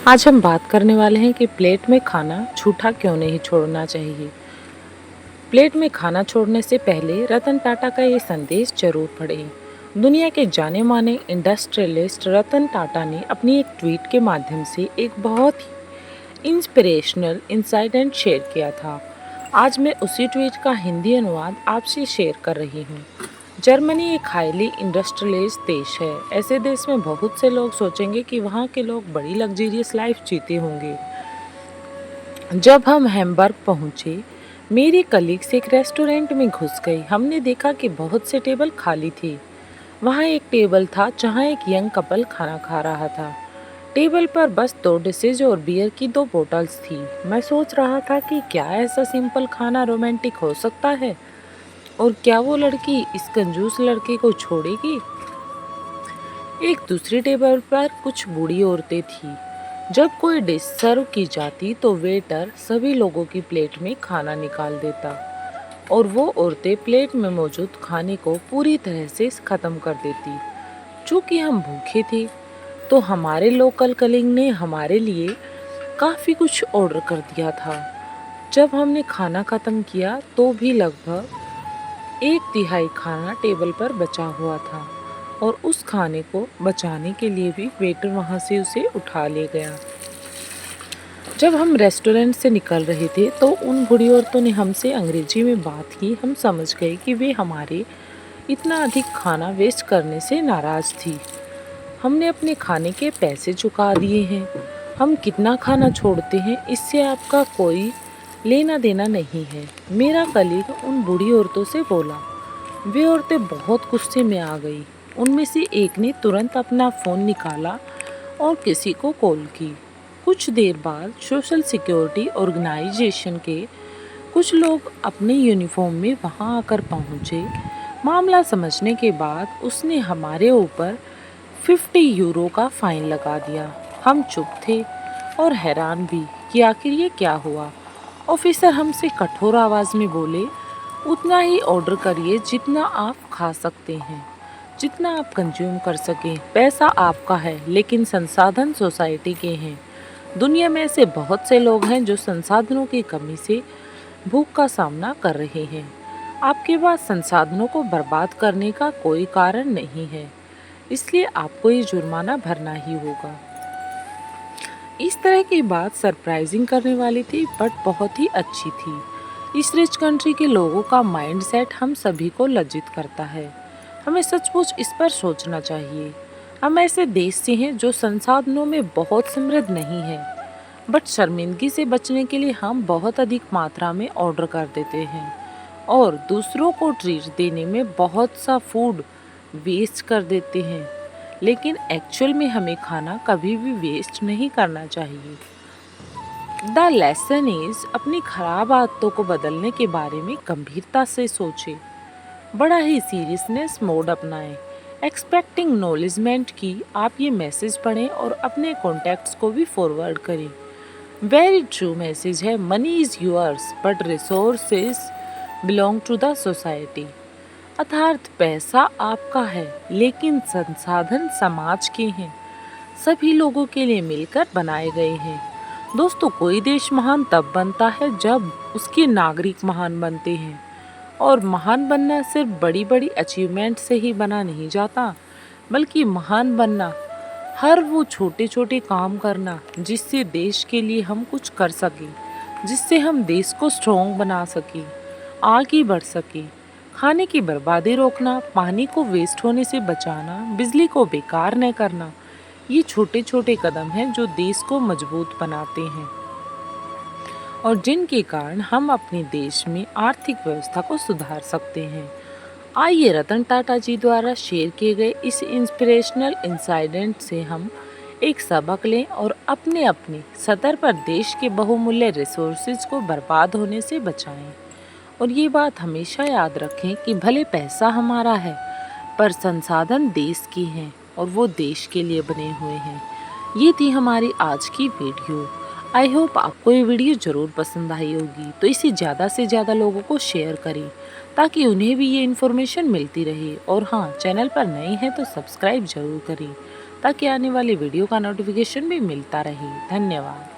आज हम बात करने वाले हैं कि प्लेट में खाना झूठा क्यों नहीं छोड़ना चाहिए। प्लेट में खाना छोड़ने से पहले रतन टाटा का ये संदेश जरूर पढ़ें। दुनिया के जाने माने इंडस्ट्रियलिस्ट रतन टाटा ने अपनी एक ट्वीट के माध्यम से एक बहुत ही इंस्पिरेशनल इंसाइडेंट शेयर किया था। आज मैं उसी ट्वीट का हिंदी अनुवाद आपसे शेयर कर रही हूँ। जर्मनी एक हाईली इंडस्ट्रियलाइज्ड देश है। ऐसे देश में बहुत से लोग सोचेंगे कि वहाँ के लोग बड़ी लग्जरियस लाइफ जीते होंगे। जब हम हैम्बर्ग पहुँचे, मेरी कलीग्स एक रेस्टोरेंट में घुस गई। हमने देखा कि बहुत से टेबल खाली थे। वहाँ एक टेबल था जहाँ एक यंग कपल खाना खा रहा था। टेबल पर बस 2 डिशेज और बियर की 2 बोतल्स थी। मैं सोच रहा था कि क्या ऐसा सिंपल खाना रोमांटिक हो सकता है, और क्या वो लड़की इस कंजूस लड़के को छोड़ेगी। एक दूसरी टेबल पर कुछ बूढ़ी औरतें थीं। जब कोई डिश सर्व की जाती तो वेटर सभी लोगों की प्लेट में खाना निकाल देता और वो औरतें प्लेट में मौजूद खाने को पूरी तरह से खत्म कर देती। चूंकि हम भूखे थे तो हमारे लोकल कलीग ने हमारे लिए काफ़ी कुछ ऑर्डर कर दिया था। जब हमने खाना खत्म किया तो भी लगभग 1/3 खाना टेबल पर बचा हुआ था, और उस खाने को बचाने के लिए भी वेटर वहां से उसे उठा ले गया। जब हम रेस्टोरेंट से निकल रहे थे तो उन बूढ़ी औरतों ने हमसे अंग्रेजी में बात की। हम समझ गए कि वे हमारे इतना अधिक खाना वेस्ट करने से नाराज थी। हमने अपने खाने के पैसे चुका दिए हैं। हम कितना खाना छोड़ते हैं इससे आपका कोई लेना देना नहीं है। मेरा कलीग उन बूढ़ी औरतों से बोला। वे औरतें बहुत गुस्से में आ गई। उनमें से एक ने तुरंत अपना फ़ोन निकाला और किसी को कॉल की। कुछ देर बाद सोशल सिक्योरिटी ऑर्गेनाइजेशन के कुछ लोग अपने यूनिफॉर्म में वहां आकर पहुंचे। मामला समझने के बाद उसने हमारे ऊपर 50 यूरो का फाइन लगा दिया। हम चुप थे और हैरान भी कि आखिर ये क्या हुआ। ऑफिसर हमसे कठोर आवाज़ में बोले, उतना ही ऑर्डर करिए जितना आप खा सकते हैं, जितना आप कंज्यूम कर सकें। पैसा आपका है लेकिन संसाधन सोसाइटी के हैं। दुनिया में ऐसे बहुत से लोग हैं जो संसाधनों की कमी से भूख का सामना कर रहे हैं। आपके पास संसाधनों को बर्बाद करने का कोई कारण नहीं है, इसलिए आपको ये जुर्माना भरना ही होगा। इस तरह की बात सरप्राइजिंग करने वाली थी बट बहुत ही अच्छी थी। इस रिच कंट्री के लोगों का माइंडसेट हम सभी को लज्जित करता है। हमें सचमुच इस पर सोचना चाहिए। हम ऐसे देश से हैं जो संसाधनों में बहुत समृद्ध नहीं है, बट शर्मिंदगी से बचने के लिए हम बहुत अधिक मात्रा में ऑर्डर कर देते हैं और दूसरों को ट्रीट देने में बहुत सा फूड वेस्ट कर देते हैं। लेकिन एक्चुअल में हमें खाना कभी भी वेस्ट नहीं करना चाहिए। द लेसन इज अपनी खराब आदतों को बदलने के बारे में गंभीरता से सोचें। बड़ा ही सीरियसनेस मोड अपनाएं। एक्सपेक्टिंग नॉलेजमेंट की आप ये मैसेज पढ़ें और अपने कॉन्टैक्ट्स को भी फॉरवर्ड करें। वेरी ट्रू मैसेज है, money is yours but resources belong to the society. अर्थात पैसा आपका है लेकिन संसाधन समाज के हैं, सभी लोगों के लिए मिलकर बनाए गए हैं। दोस्तों, कोई देश महान तब बनता है जब उसके नागरिक महान बनते हैं, और महान बनना सिर्फ बड़ी बड़ी अचीवमेंट से ही बना नहीं जाता, बल्कि महान बनना हर वो छोटे छोटे काम करना जिससे देश के लिए हम कुछ कर सकें, जिससे हम देश को स्ट्रॉन्ग बना सकें, आगे बढ़ सकें। खाने की बर्बादी रोकना, पानी को वेस्ट होने से बचाना, बिजली को बेकार न करना, ये छोटे छोटे कदम हैं जो देश को मजबूत बनाते हैं और जिनके कारण हम अपने देश में आर्थिक व्यवस्था को सुधार सकते हैं। आइए रतन टाटा जी द्वारा शेयर किए गए इस इंस्पिरेशनल इंसाइडेंट से हम एक सबक लें और अपने अपने सतर पर देश के बहुमूल्य रिसोर्सेज को बर्बाद होने से बचाएं। और ये बात हमेशा याद रखें कि भले पैसा हमारा है, पर संसाधन देश की हैं और वो देश के लिए बने हुए हैं। ये थी हमारी आज की वीडियो। आई होप आपको ये वीडियो ज़रूर पसंद आई होगी, तो इसे ज़्यादा से ज़्यादा लोगों को शेयर करें ताकि उन्हें भी ये इन्फॉर्मेशन मिलती रहे। और हाँ, चैनल पर नए हैं तो सब्सक्राइब ज़रूर करें ताकि आने वाली वीडियो का नोटिफिकेशन भी मिलता रहे। धन्यवाद।